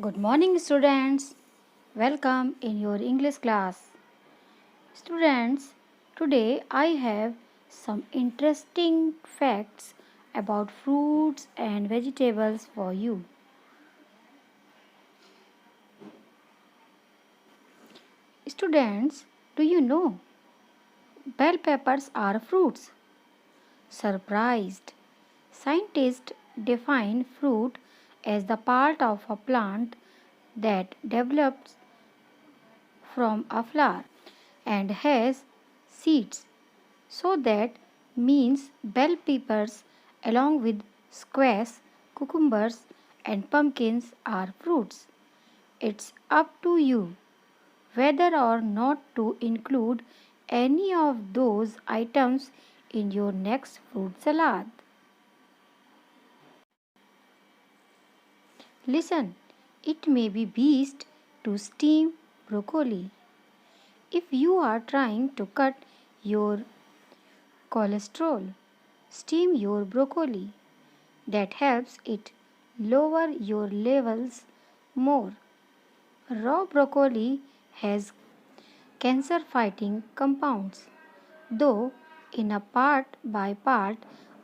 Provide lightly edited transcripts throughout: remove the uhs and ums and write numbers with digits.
Good morning, students. Welcome in your English class. Students, today I have some interesting facts about fruits and vegetables for you. Students, do you know bell peppers are fruits? Surprised. Scientists define fruit as the part of a plant that develops from a flower and has seeds. So that means bell peppers along with squash, cucumbers and pumpkins are fruits. It's up to you whether or not to include any of those items in your next fruit salad. Listen, it may be best to steam broccoli. If you are trying to cut your cholesterol, steam your broccoli. That helps it lower your levels more. Raw broccoli has cancer fighting compounds, though in a part by part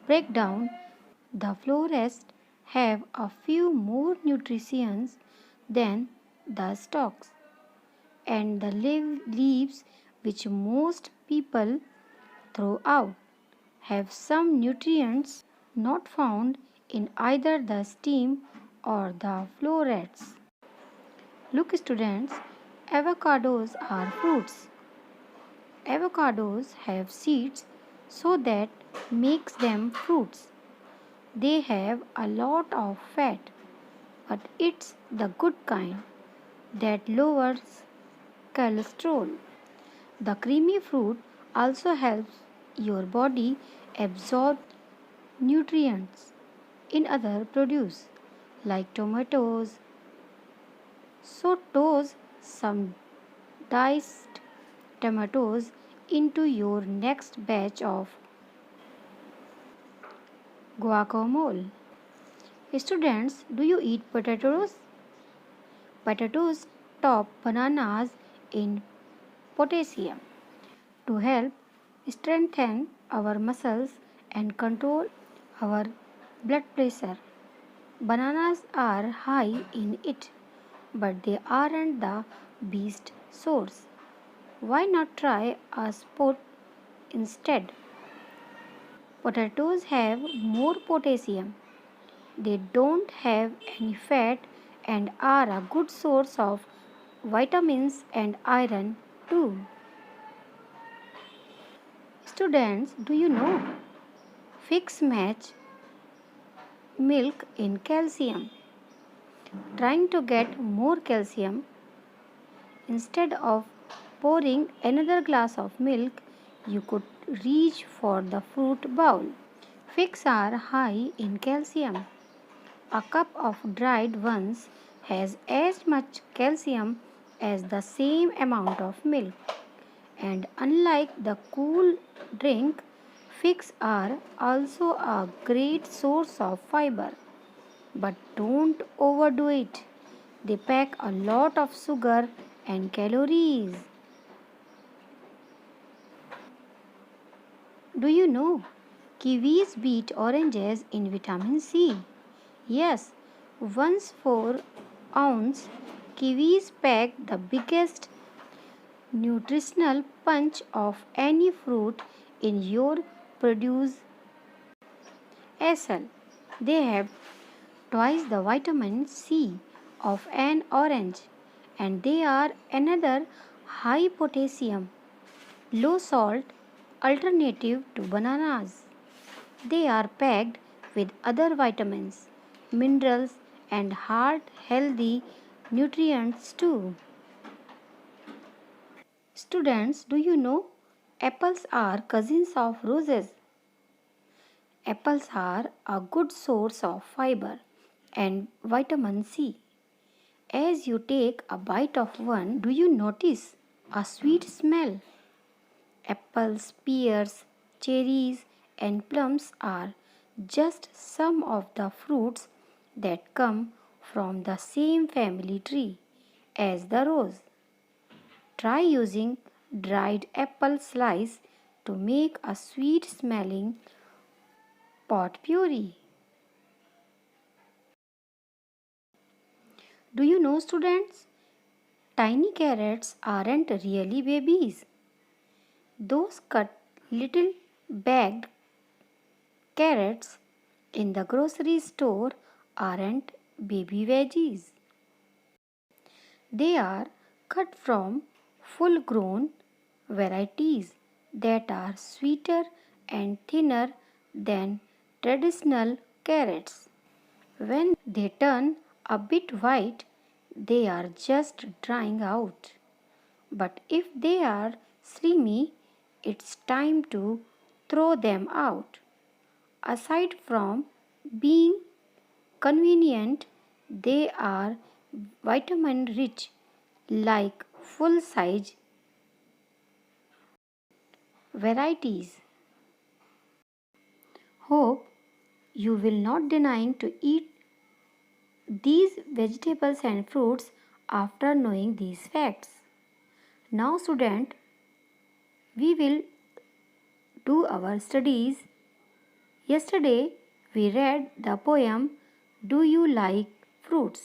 breakdown, the florets have a few more nutrients than the stalks, and the leaves, which most people throw out, have some nutrients not found in either the stem or the florets. Look, students, avocados are fruits. Avocados have seeds, so that makes them fruits. They have a lot of fat, but it's the good kind that lowers cholesterol. The creamy fruit also helps your body absorb nutrients in other produce like tomatoes. So toss some diced tomatoes into your next batch of guacamole. Students, do you eat potatoes? Potatoes top bananas in potassium to help strengthen our muscles and control our blood pressure. Bananas are high in it, but they aren't the best source. Why not try a sport instead? Potatoes have more potassium. They don't have any fat and are a good source of vitamins and iron too. Students, do you know figs match milk in calcium? Trying to get more calcium, instead of pouring another glass of milk, you could reach for the fruit bowl. Figs are high in calcium. A cup of dried ones has as much calcium as the same amount of milk. And unlike the cool drink, figs are also a great source of fiber. But don't overdo it. They pack a lot of sugar and calories. Do you know kiwis beat oranges in vitamin C? Yes, once 4 ounce kiwis pack the biggest nutritional punch of any fruit in your produce SL. They have twice the vitamin C of an orange, and they are another high potassium, low salt alternative to bananas. They are packed with other vitamins, minerals, and heart healthy nutrients too. Students, do you know apples are cousins of roses? Apples are a good source of fiber and vitamin C. As you take a bite of one, do you notice a sweet smell? Apples, pears, cherries, and plums are just some of the fruits that come from the same family tree as the rose. Try using dried apple slice to make a sweet smelling pot puree. Do you know, students? Tiny carrots aren't really babies. Those cut little bagged carrots in the grocery store aren't baby veggies. They are cut from full grown varieties that are sweeter and thinner than traditional carrots. When they turn a bit white, they are just drying out. But if they are slimy, it's time to throw them out. Aside from being convenient, they are vitamin rich like full size varieties. Hope you will not denying to eat these vegetables and fruits after knowing these facts. Now student, we will do our studies. Yesterday we read the poem Do You Like Fruits?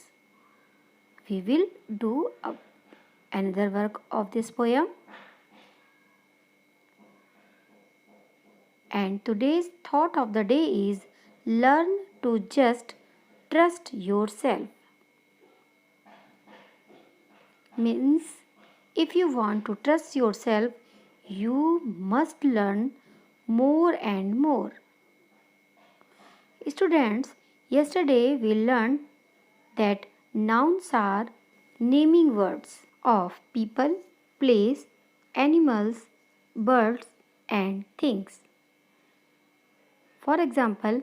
We will do another work of this poem. And today's thought of the day is learn to just trust yourself. Means if you want to trust yourself, you must learn more and more. Students, yesterday we learned that nouns are naming words of people, place, animals, birds, and things. For example,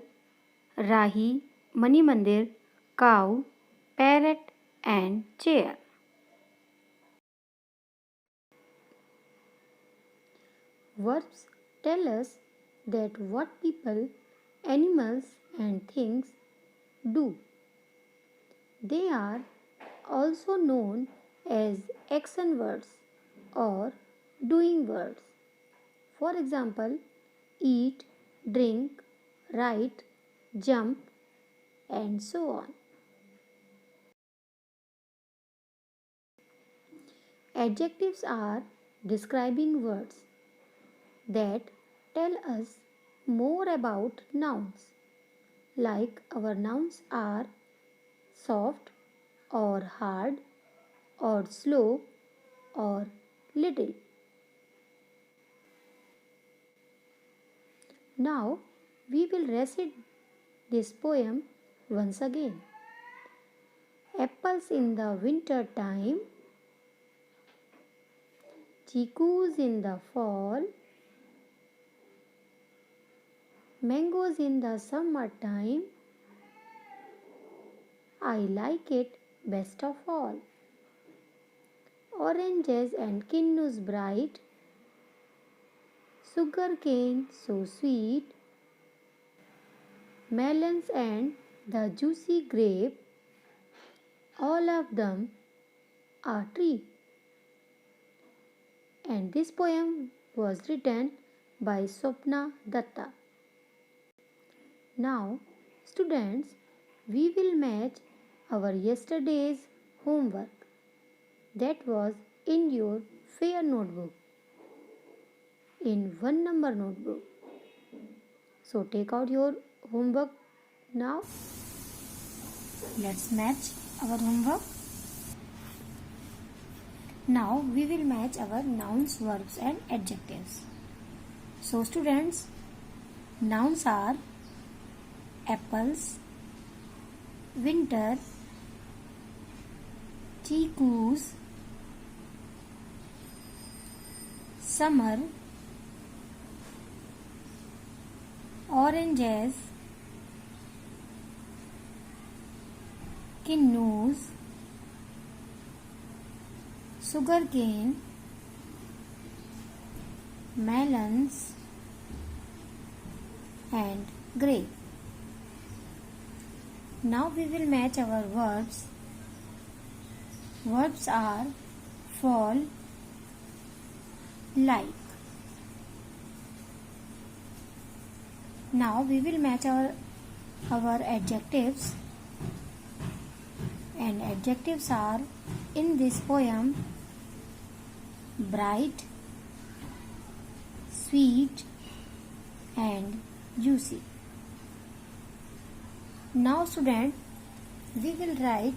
Rahi, Mani Mandir, cow, parrot, and chair. Verbs tell us that what people, animals, and things do. They are also known as action words or doing words. For example, eat, drink, write, jump, and so on. Adjectives are describing words that tell us more about nouns. Like our nouns are soft or hard or slow or little. Now we will recite this poem once again. Apples in the winter time, chicus in the fall, mangoes in the summer time. I like it best of all. Oranges and kinnus bright, sugar cane so sweet, melons and the juicy grape, all of them a treat. And this poem was written by Swapna Datta. Now, students, we will match our yesterday's homework that was in your fair notebook, in 1 number notebook. So take out your homework now. Let's match our homework. Now we will match our nouns, verbs and adjectives. So students, nouns are apples, winter, chicus, summer, oranges, kinnus, sugarcane, melons and grape. Now we will match our verbs. Verbs are fall, like. Now we will match our adjectives, and adjectives are in this poem bright, sweet and juicy. Now student, we will write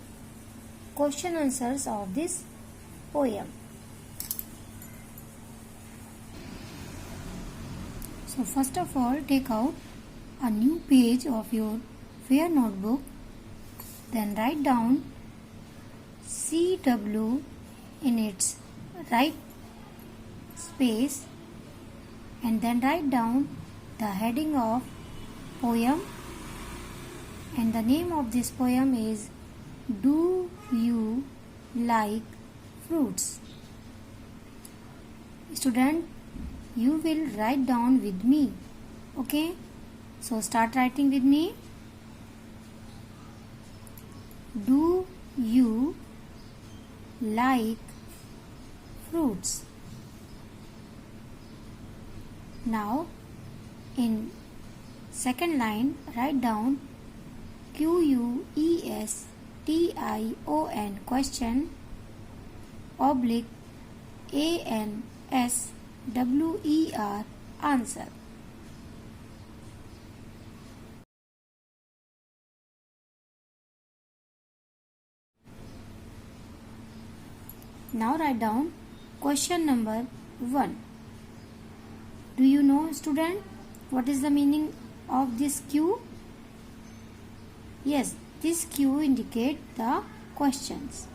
question answers of this poem. So first of all, take out a new page of your fair notebook, then write down CW in its right space, and then write down the heading of poem, and the name of this poem is Do You Like Fruits? Student, you will write down with me. Okay? So start writing with me. Do you like fruits? Now in second line, write down QUESTION question oblique ANSWER answer. Now write down question number 1. Do you know, student, what is the meaning of this Q? Yes, this Q indicate the questions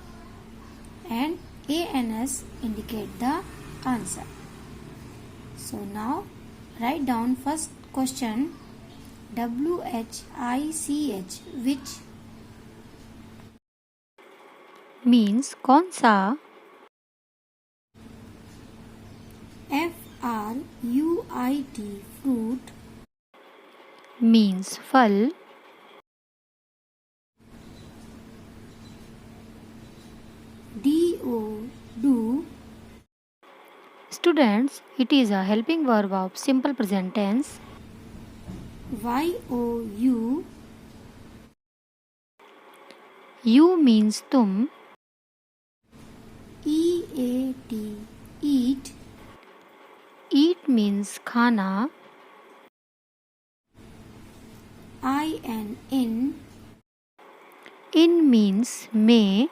and ANS indicate the answer. So now write down first question WHICH, which means कौन सा. FRUIT, fruit, means फल. DO, do. Students, it is a helping verb of simple present tense. YOU, you means तुम. EAT, eat. Eat means खाना. IN, in. In means में.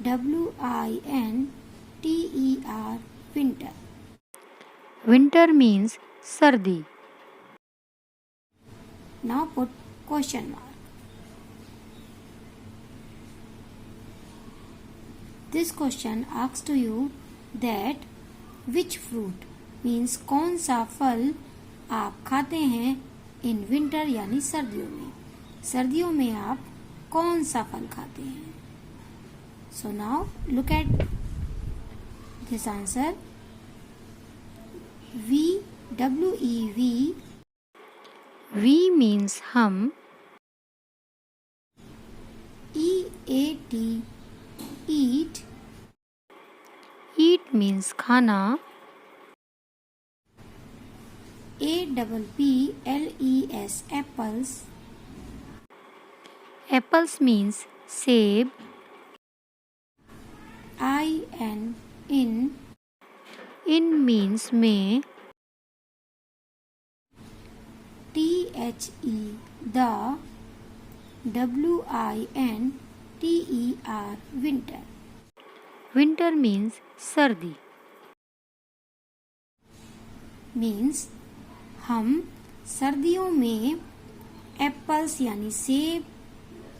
WINTER, winter. Winter means सर्दी. Now put question mark. This question asks to you that which fruit means कौन सा फल आप खाते हैं in winter यानी सर्दियों में. सर्दियों में आप कौन सा फल खाते हैं? So now look at this answer. V means हम. EAT, eat. Eat means खाना. APPLES, apples. Apples means सेब. IN, in. In means में. THE, the. WINTER, winter. Winter means सर्दी. Means हम सर्दियों में एप्पल्स यानी सेब.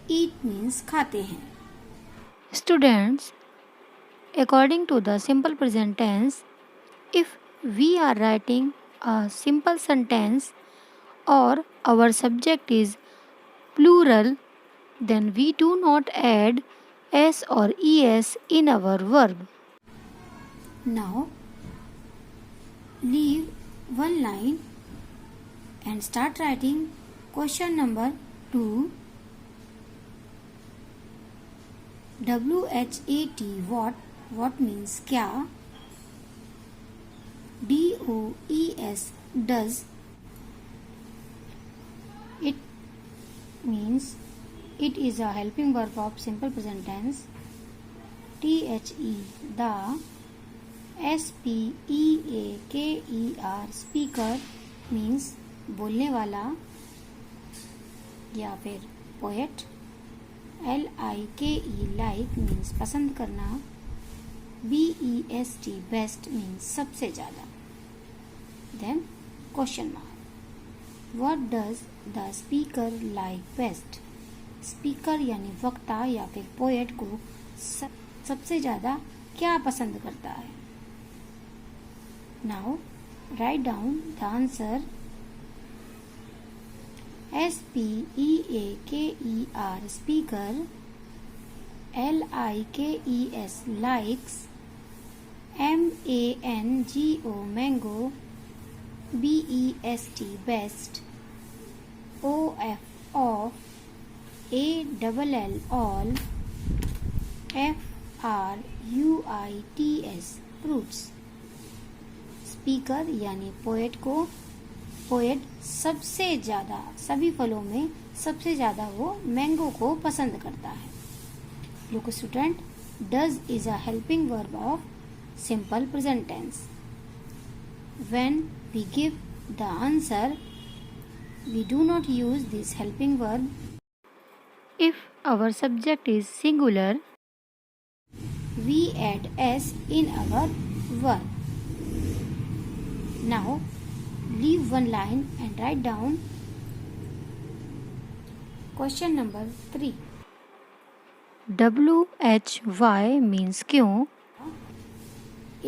Eat means खाते हैं. Students, according to the simple present tense, if we are writing a simple sentence or our subject is plural, then we do not add s or es in our verb. Now leave one line and start writing question number 2, WHAT what means क्या? DOES does it means it is a helping verb of simple present tense. THE the. SPEAKER speaker means बोलने वाला या फिर poet. LIKE like means पसंद करना. BEST best means सबसे ज़्यादा. Then question mark. What does the speaker like best? Speaker यानी वक्ता या फिर पोएट को सबसे ज़्यादा क्या पसंद करता है? Now write down the answer. SPEAKER speaker. LIKES likes. MANGO mango. BEST best. OF off. ALL all. FRUITS fruits. Speaker यानी पोएट को पोएट सबसे ज़्यादा सभी फलों में सबसे ज़्यादा वो मैंगो को पसंद करता है. Look student, does is a helping verb of simple present tense. When we give the answer we do not use this helping verb. If our subject is singular we add S in our verb. Now leave one line and write down question number 3. WHY means क्यों.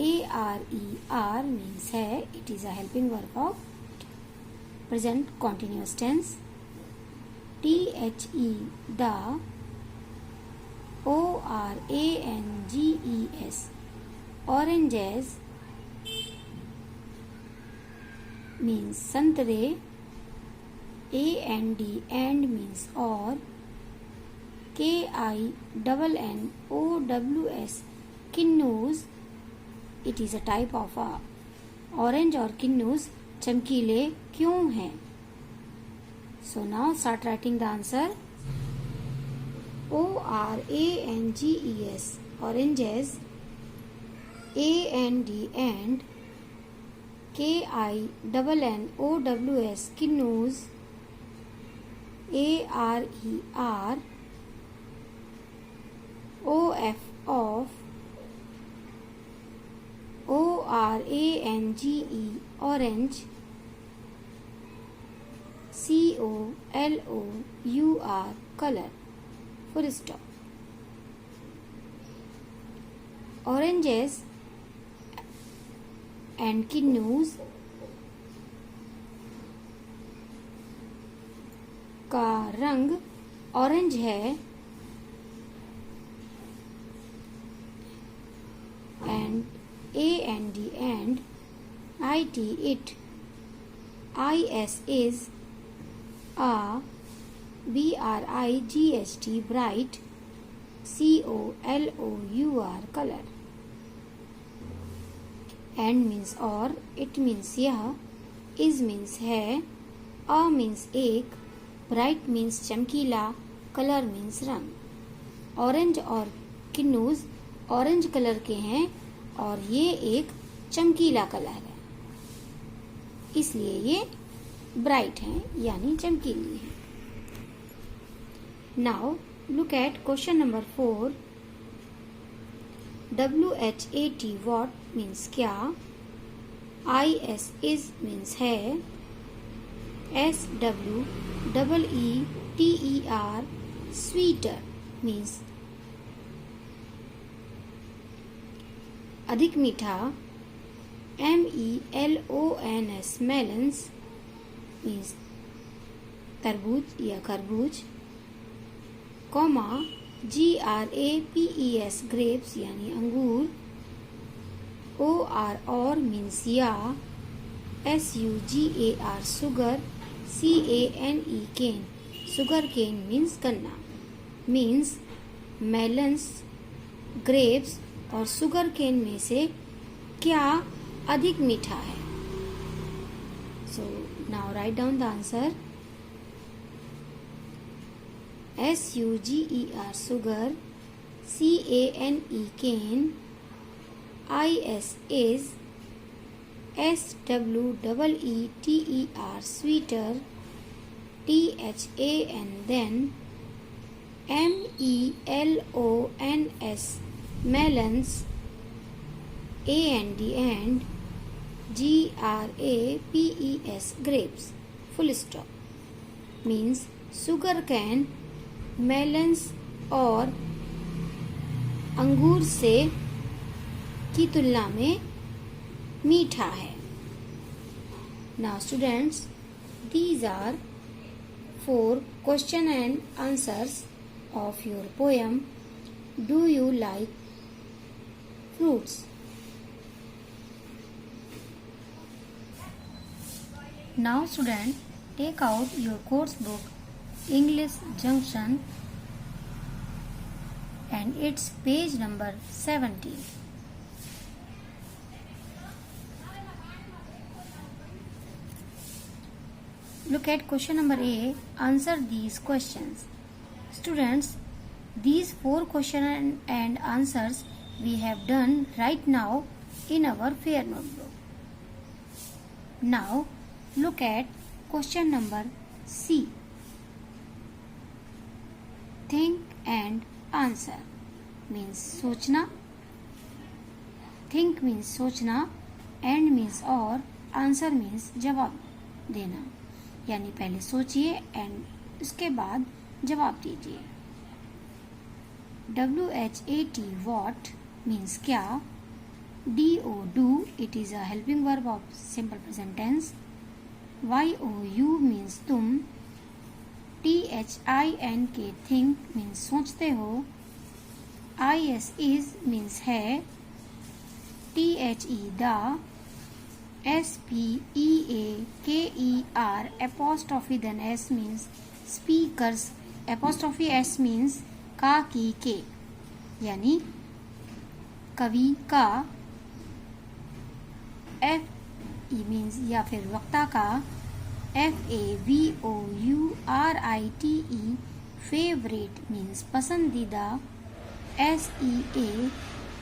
ARER means है. It is a helping verb of present continuous tense. THE the. ORANGES oranges means संतरे. AND and means और. KINNOWS किन्नूज. It is a type of a orange और किन्नूज चमकीले क्यों हैं. So now start writing the answer. ORANGES oranges. AND and. KINNOWS kinnus. ARER OF of. ORANGE orange. COLOUR color. Full stop. Oranges and kinnus का रंग orange है. And AND and IT it. IS is a. BRIGHT bright. COLOUR color. And means और. It means यह. Is means है. A means एक. Bright means चमकीला. Color means रंग. Orange और किन्नूज ऑरेंज कलर के हैं और ये एक चमकीला कलर है, इसलिए ये ब्राइट हैं यानी चमकीली है. Now look at question number 4. WHAT what means क्या. IS is means है. SWEETER sweeter means अधिक मीठा. MELONS melons means तरबूज या खरबूज. कॉमा GRAPES grapes यानी अंगूर. OR or means या. SUGAR sugar. CANE cane. Sugar cane means गन्ना. Means melons, grapes और sugar cane में से क्या अधिक मीठा है? So now write down the answer. SUGER sugar, CANE cane, IS is, SWEETER sweeter, THAN then, MELONS melons, AND and, GRAPES grapes. Full stop. Means sugar cane melons और अंगूर से की तुलना में मीठा है. Now students, these are 4 question and answers of your poem. Do you like fruits? Now student, take out your course book English Junction and its page number 70. Look at question number A. Answer these questions. Students, these 4 questions and answers we have done right now in our fair notebook. Now look at question number C. Think and answer means सोचना. Think means सोचना, and means और, answer means जवाब देना. यानी पहले सोचिए and उसके बाद जवाब दीजिए. WHAT what means क्या. DO do, it is a helping verb of simple present tense. YOU means तुम. THINK think means सोचते हो. IS is means है. THE the. SPEAKER apostrophe then S means speakers. Apostrophe S means का की के, यानी कवि का. FE means या फिर वक्ता का. FAVOURITE favorite means पसंदीदा.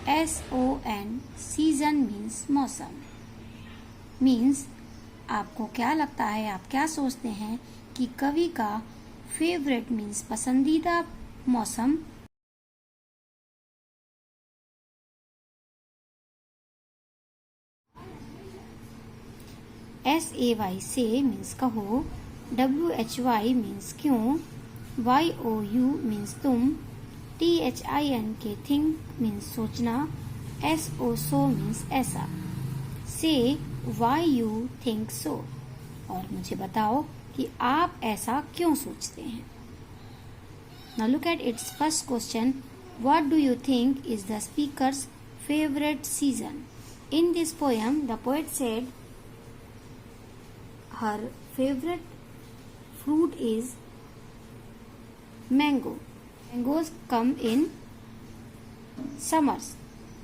SEASON season means मौसम. मीन्स आपको क्या लगता है, आप क्या सोचते हैं कि कवि का फेवरेट मीन्स पसंदीदा मौसम SAY से मीन्स कहो. WHY मीन्स क्यों. YOU मीन्स तुम. THINK थिंक मीन्स सोचना. SO मीन्स ऐसा. से Why you think so? और मुझे बताओ कि आप ऐसा क्यों सोचते हैं. Now look at its first question. What do you think is the speaker's favorite season? In this poem, the poet said her favorite fruit is mango. Mangoes come in summers.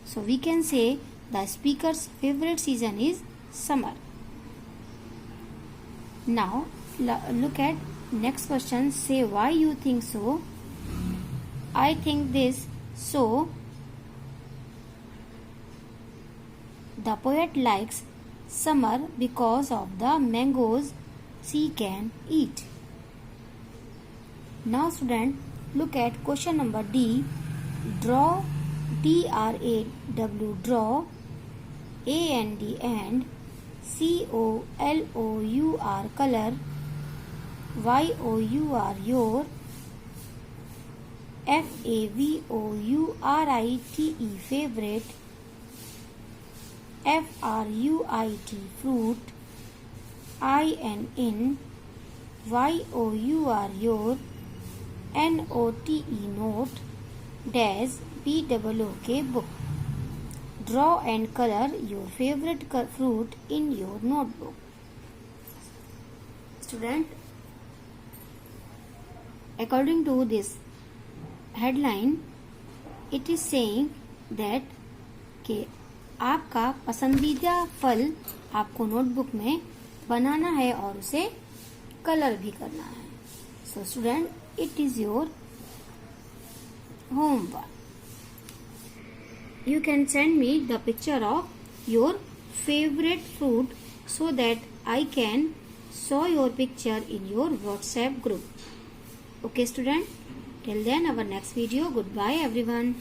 So we can say the speaker's favorite season is summer. Now look at next question. Say why you think so. I think this. So the poet likes summer because of the mangoes she can eat. Now student, look at question number D. Draw, DRAW, draw, AND and, COLOUR color, YOUR your, FAVOURITE favorite, FRUIT fruit, IN in, YOUR your, NOTE note, dash BOOK book. Draw and color your favorite fruit in your notebook. student, according to this headline, it is saying that कि आपका पसंदीदा फल आपको notebook में बनाना है और उसे colour भी करना है. So student, it is your homework. You can send me the picture of your favorite fruit so that I can show your picture in your WhatsApp group. Okay student, till then our next video. Goodbye everyone.